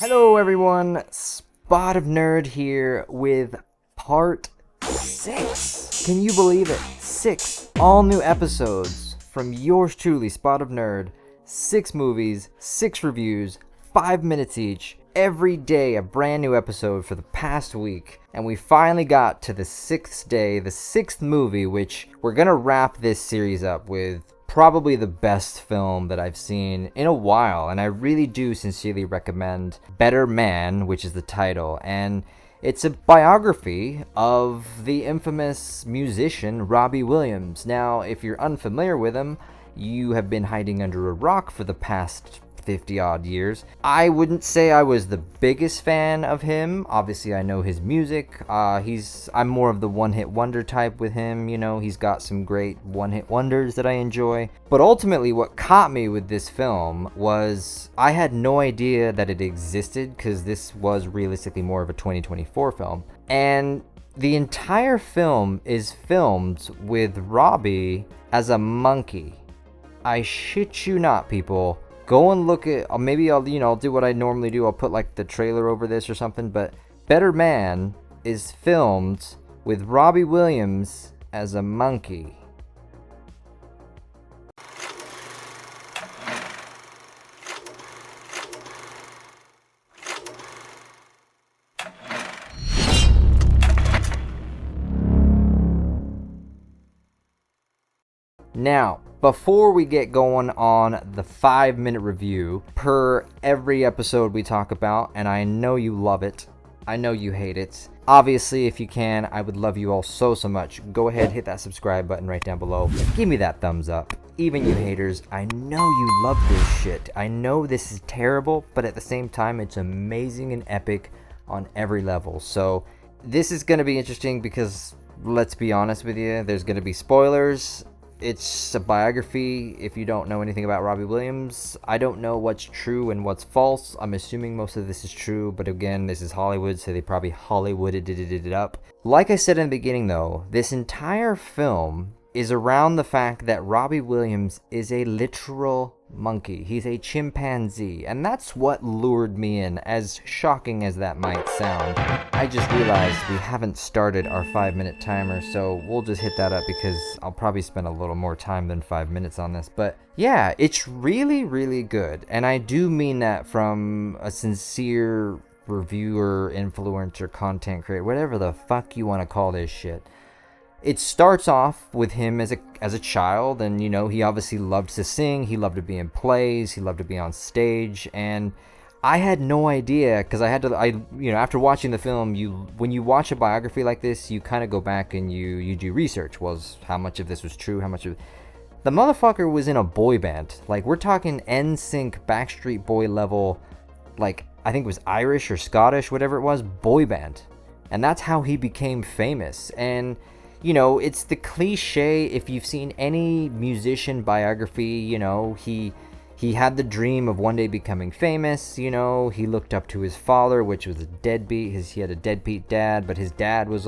Hello everyone, Spot of Nerd here with part 6. Can you believe it? 6 all new episodes from yours truly, Spot of Nerd. 6 movies, 6 reviews, 5 minutes each. Every day a brand new episode for the past week. And we finally got to the 6th day, the 6th movie, which we're gonna wrap this series up with probably the best film that I've seen in a while, and I really do sincerely recommend Better Man, which is the title, and it's a biography of the infamous musician Robbie Williams. Now, if you're unfamiliar with him, you have been hiding under a rock for the past 50 odd years. I wouldn't say I was the biggest fan of him. Obviously, I know his music. I'm more of the one-hit wonder type with him. You know, he's got some great one-hit wonders that I enjoy. But ultimately, what caught me with this film was I had no idea that it existed, because this was realistically more of a 2024 film. And the entire film is filmed with Robbie as a monkey. I shit you not, people. Go and look at, maybe I'll do what I normally do. I'll put like the trailer over this or something, but Better Man is filmed with Robbie Williams as a monkey. Now, before we get going on the 5-minute review per every episode we talk about, and I know you love it, I know you hate it. Obviously, if you can, I would love you all so much. Go ahead, hit that subscribe button right down below. Give me that thumbs up. Even you haters, I know you love this shit. I know this is terrible, but at the same time, it's amazing and epic on every level. So this is going to be interesting because, let's be honest with you, there's going to be spoilers. It's a biography. If you don't know anything about Robbie Williams, I don't know what's true and what's false. I'm assuming most of this is true, but again, this is Hollywood, so they probably Hollywooded it up. Like I said in the beginning though, this entire film is around the fact that Robbie Williams is a literal monkey. He's a chimpanzee, and that's what lured me in, as shocking as that might sound. I just realized we haven't started our 5-minute timer, so we'll just hit that up because I'll probably spend a little more time than 5 minutes on this. But yeah, it's really good, and I do mean that from a sincere reviewer, influencer, content creator, whatever the fuck you want to call this shit. It starts off with him as a child, and you know, he obviously loved to sing, he loved to be in plays, he loved to be on stage, and I had no idea, because after watching the film, when you watch a biography like this, you kind of go back and you do research. Was how much of this was true, how much of the motherfucker was in a boy band. Like, we're talking NSYNC, Backstreet Boy level, like, I think it was Irish or Scottish, whatever it was, boy band. And that's how he became famous. And you know, it's the cliche. If you've seen any musician biography, you know, he had the dream of one day becoming famous. You know, he looked up to his father, which was a deadbeat. He had a deadbeat dad, but his dad was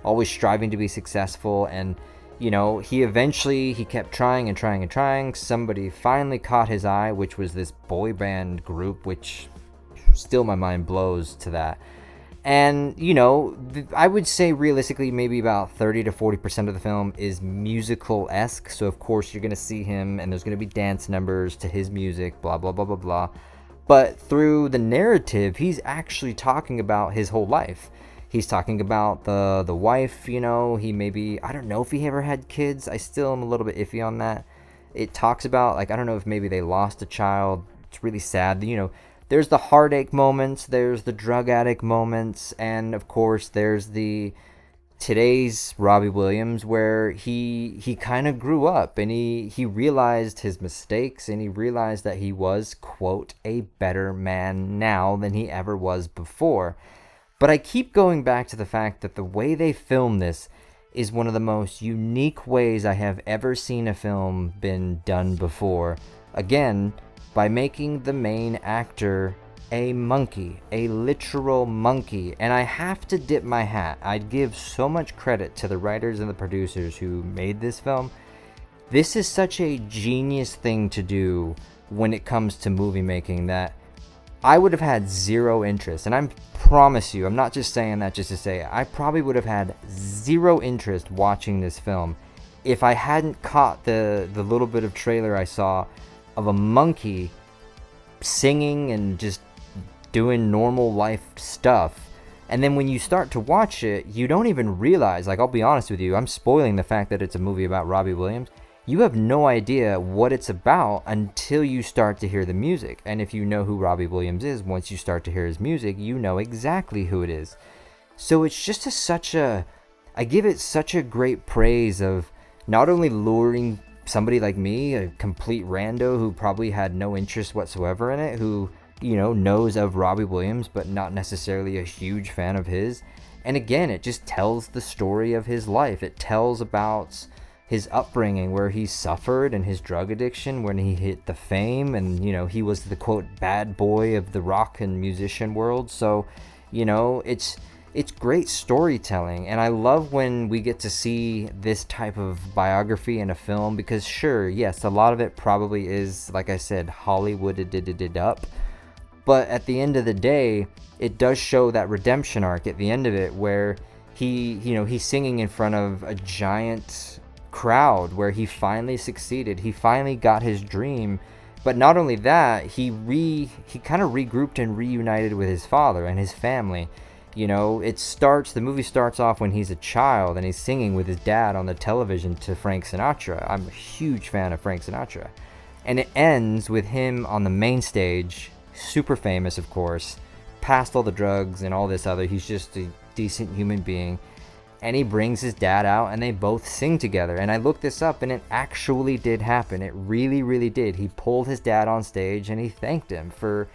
always striving to be successful. And you know, he kept trying and trying. Somebody finally caught his eye, which was this boy band group, which still my mind blows to that. And, you know, I would say realistically maybe about 30 to 40% of the film is musical-esque. So, of course, you're going to see him and there's going to be dance numbers to his music, blah, blah, blah, blah, blah. But through the narrative, he's actually talking about his whole life. He's talking about the wife, you know, I don't know if he ever had kids. I still am a little bit iffy on that. It talks about, like, I don't know if maybe they lost a child. It's really sad, you know. There's the heartache moments, there's the drug addict moments, and of course there's today's Robbie Williams, where he kind of grew up and he realized his mistakes, and he realized that he was, quote, a better man now than he ever was before. But I keep going back to the fact that the way they filmed this is one of the most unique ways I have ever seen a film been done before. Again, by making the main actor a monkey, a literal monkey. And I have to dip my hat. I'd give so much credit to the writers and the producers who made this film. This is such a genius thing to do when it comes to movie making, that I would have had zero interest, and I promise you, I'm not just saying that just to say it. I probably would have had zero interest watching this film if I hadn't caught the little bit of trailer I saw of a monkey singing and just doing normal life stuff. And then when you start to watch it, you don't even realize, like, I'll be honest with you, I'm spoiling the fact that it's a movie about Robbie Williams. You have no idea what it's about until you start to hear the music. And if you know who Robbie Williams is, once you start to hear his music, you know exactly who it is. So it's just I give it such a great praise of not only luring somebody like me, a complete rando who probably had no interest whatsoever in it, who, you know, knows of Robbie Williams, but not necessarily a huge fan of his. And again, it just tells the story of his life. It tells about his upbringing, where he suffered, and his drug addiction when he hit the fame, and, you know, he was the quote bad boy of the rock and musician world. So, you know, it's great storytelling, and I love when we get to see this type of biography in a film, because sure, yes, a lot of it probably is, like I said, Hollywooded up, but at the end of the day, it does show that redemption arc at the end of it, where he's singing in front of a giant crowd, where he finally succeeded. He finally got his dream. But not only that, he kind of regrouped and reunited with his father and his family. You know, the movie starts off when he's a child and he's singing with his dad on the television to Frank Sinatra. I'm a huge fan of Frank Sinatra. And it ends with him on the main stage, super famous, of course, past all the drugs and all this other. He's just a decent human being. And he brings his dad out and they both sing together. And I looked this up and it actually did happen. It really, really did. He pulled his dad on stage and he thanked him for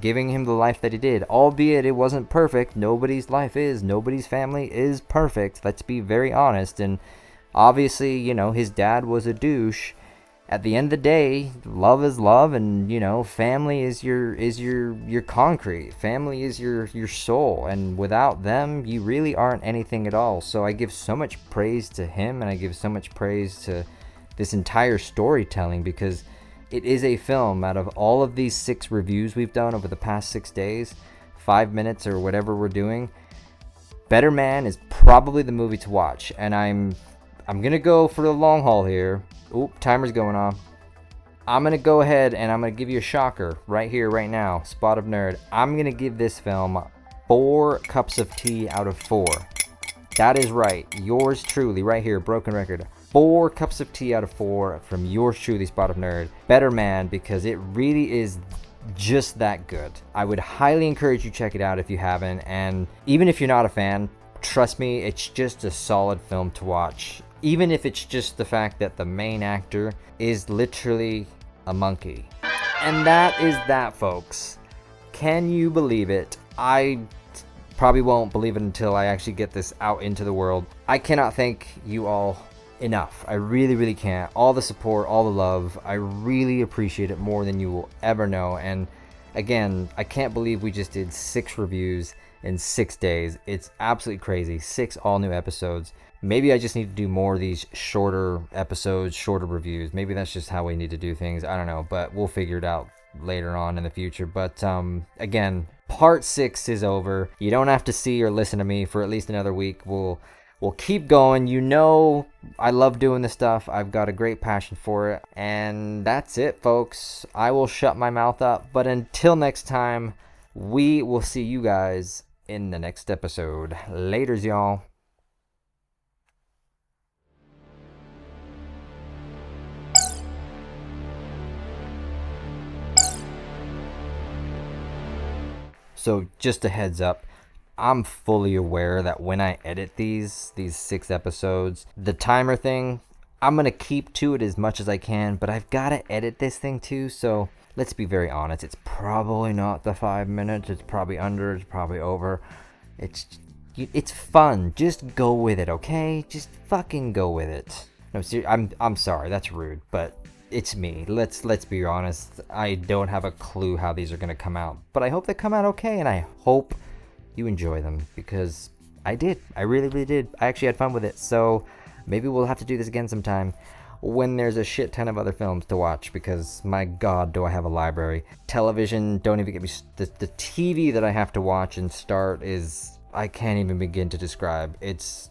giving him the life that he did. Albeit it wasn't perfect. Nobody's family is perfect. Let's be very honest. And obviously, you know, his dad was a douche. At the end of the day, love is love, and, you know, family is your concrete. Family is your soul, and without them, you really aren't anything at all. So I give so much praise to him, and I give so much praise to this entire storytelling, because it is a film. Out of all of these 6 reviews we've done over the past 6 days, 5 minutes or whatever we're doing, Better Man is probably the movie to watch. And I'm gonna go for the long haul here. Oop, timer's going off. I'm going to go ahead and I'm going to give you a shocker right here, right now. Spot of Nerd. I'm going to give this film 4 cups of tea out of 4. That is right. Yours truly, right here, broken record. 4 cups of tea out of 4 from yours truly, Spot of Nerd. Better Man, because it really is just that good. I would highly encourage you to check it out if you haven't. And even if you're not a fan, trust me, it's just a solid film to watch. Even if it's just the fact that the main actor is literally a monkey. And that is that, folks. Can you believe it? I probably won't believe it until I actually get this out into the world. I cannot thank you all enough. I really, really can't. All the support, all the love. I really appreciate it more than you will ever know. And again, I can't believe we just did 6 reviews in 6 days. It's absolutely crazy. 6 all new episodes. Maybe I just need to do more of these shorter episodes, shorter reviews. Maybe that's just how we need to do things. I don't know, but we'll figure it out later on in the future. But again, part 6 is over. You don't have to see or listen to me for at least another week. We'll keep going. You know, I love doing this stuff. I've got a great passion for it. And that's it, folks. I will shut my mouth up. But until next time, we will see you guys in the next episode. Laters, y'all. So just a heads up, I'm fully aware that when I edit these 6 episodes, the timer thing, I'm going to keep to it as much as I can, but I've got to edit this thing too, so let's be very honest. It's probably not the 5 minutes. It's probably under. It's probably over. It's fun. Just go with it, okay? Just fucking go with it. No, seriously, I'm sorry. That's rude, but it's me. Let's be honest. I don't have a clue how these are going to come out, but I hope they come out okay, and I hope you enjoy them, because I did. I really, really did. I actually had fun with it, so maybe we'll have to do this again sometime. when there's a shit ton of other films to watch, because my god, do I have a library. Television, don't even get me, the TV that I have to watch and start is, I can't even begin to describe. It's